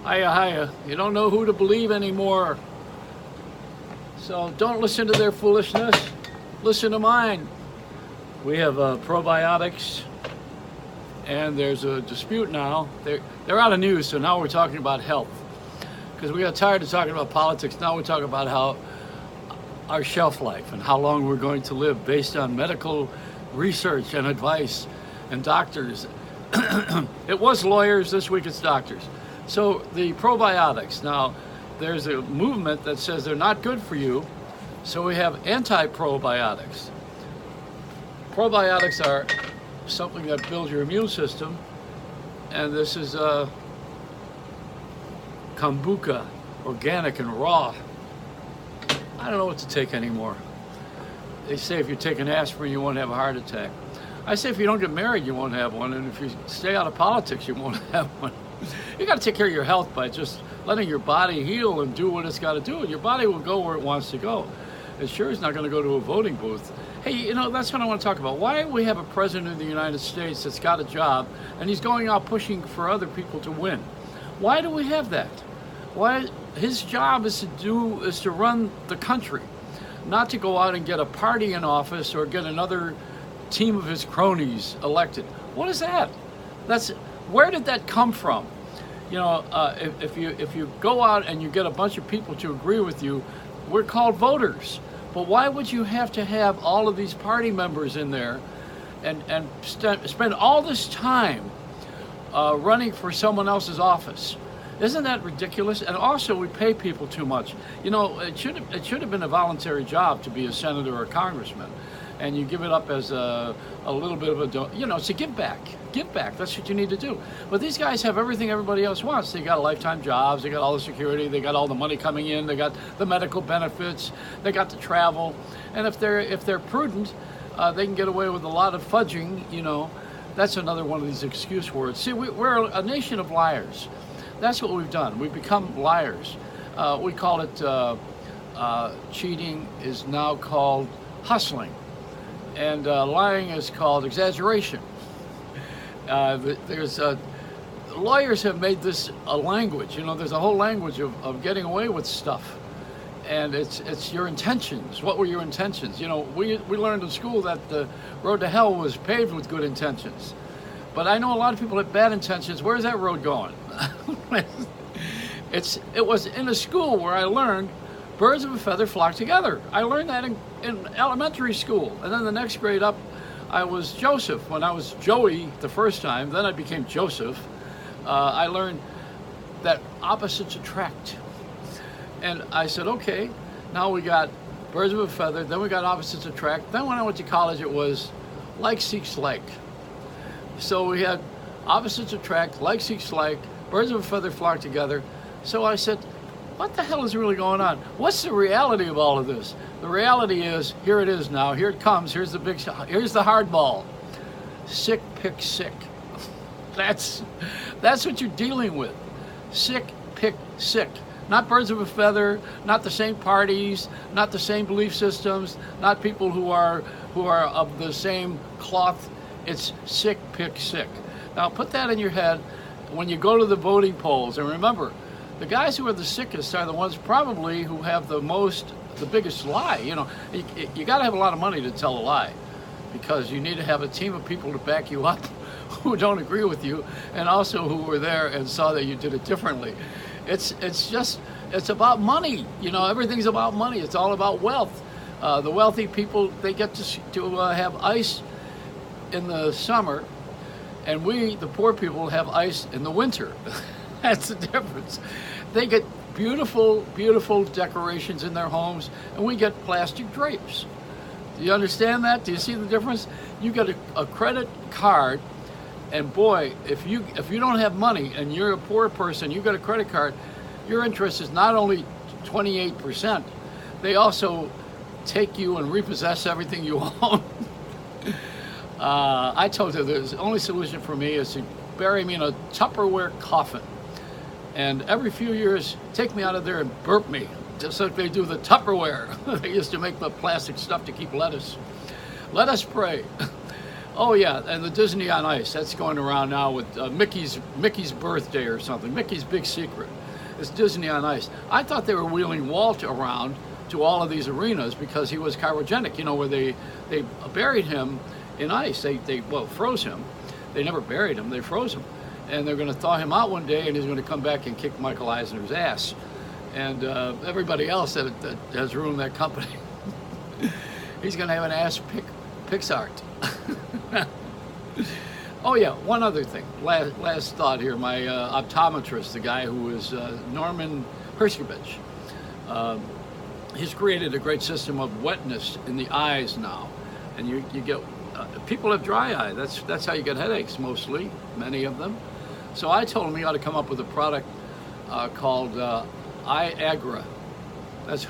Hiya, hiya. You don't know who to believe anymore. So don't listen to their foolishness. Listen to mine. We have probiotics, and there's a dispute now. They're out of news, so now we're talking about health. Because we got tired of talking about politics. Now we're talking about how our shelf life and how long we're going to live based on medical research and advice and doctors. It was lawyers, this week it's doctors. So the probiotics, now there's a movement that says they're not good for you, so we have anti-probiotics. Probiotics are something that builds your immune system, and this is kombucha, organic and raw. I don't know what to take anymore. They say if you take an aspirin, you won't have a heart attack. I say if you don't get married, you won't have one, and if you stay out of politics, you won't have one. You got to take care of your health by just letting your body heal and do what it's got to do. Your body will go where it wants to go. It sure is not going to go to a voting booth. Hey, you know, that's what I want to talk about. Why we have a president of the United States that's got a job, and he's going out pushing for other people to win. Why do we have that? Why? His job is to run the country, not to go out and get a party in office or get another team of his cronies elected. What is that? Where did that come from? You know, if you go out and you get a bunch of people to agree with you, we're called voters. But why would you have to have all of these party members in there and spend all this time running for someone else's office? Isn't that ridiculous? And also, we pay people too much. You know, it should have been a voluntary job to be a senator or a congressman, and you give it up as a little bit of it's a give back. Give back. That's what you need to do. But these guys have everything everybody else wants. They got lifetime jobs. They got all the security. They got all the money coming in. They got the medical benefits. They got the travel. And if they're prudent, they can get away with a lot of fudging. You know, that's another one of these excuse words. See, we're a nation of liars. That's what we've done. We've become liars. We call it cheating is now called hustling, and lying is called exaggeration. Lawyers have made this a language. You know, there's a whole language of getting away with stuff, and it's your intentions. What were your intentions? You know, we learned in school that the road to hell was paved with good intentions. But I know a lot of people have bad intentions. Where's that road going? It was in a school where I learned birds of a feather flock together. I learned that in elementary school. And then the next grade up, I was Joseph. When I was Joey the first time, then I became Joseph. I learned that opposites attract. And I said, okay, now we got birds of a feather, then we got opposites attract. Then when I went to college, it was like seeks like. So we had opposites attract, like seeks like, birds of a feather flock together. So I said, what the hell is really going on? What's the reality of all of this? The reality is, here it is now. Here it comes. Here's the hardball. Sick pick sick. That's what you're dealing with. Sick pick sick. Not birds of a feather, not the same parties, not the same belief systems, not people who are of the same cloth. It's sick pick sick. Now put that in your head when you go to the voting polls, and remember, the guys who are the sickest are the ones probably who have the biggest lie. You know, you got to have a lot of money to tell a lie, because you need to have a team of people to back you up who don't agree with you, and also who were there and saw that you did it differently. It's about money. You know, everything's about money. It's all about wealth. The wealthy people, they get to have ice in the summer, and we, the poor people, have ice in the winter. That's the difference. They get beautiful, beautiful decorations in their homes, and we get plastic drapes. Do you understand that? Do you see the difference? You get a credit card, and boy, if you don't have money and you're a poor person, you get a credit card, your interest is not only 28%, they also take you and repossess everything you own. I told her the only solution for me is to bury me in a Tupperware coffin. And every few years, take me out of there and burp me, just like they do the Tupperware. They used to make the plastic stuff to keep lettuce. Let us pray. Oh yeah, and the Disney on Ice, that's going around now with Mickey's birthday or something. Mickey's big secret. It's Disney on Ice. I thought they were wheeling Walt around to all of these arenas because he was cryogenic, you know, where they buried him in ice. They well, froze him. They never buried him, they froze him. And they're going to thaw him out one day, and he's going to come back and kick Michael Eisner's ass. And everybody else that has ruined that company, he's going to have an ass Pixart. Oh yeah, one other thing. Last thought here. My optometrist, the guy who is Norman Herskovich, he's created a great system of wetness in the eyes now, and you get people have dry eye. That's how you get headaches mostly, many of them. So I told him he ought to come up with a product called Eye-Agra. That's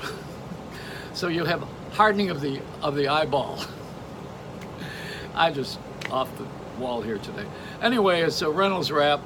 so you have hardening of the eyeball. I just off the wall here today. Anyway, it's a Reynolds Rap.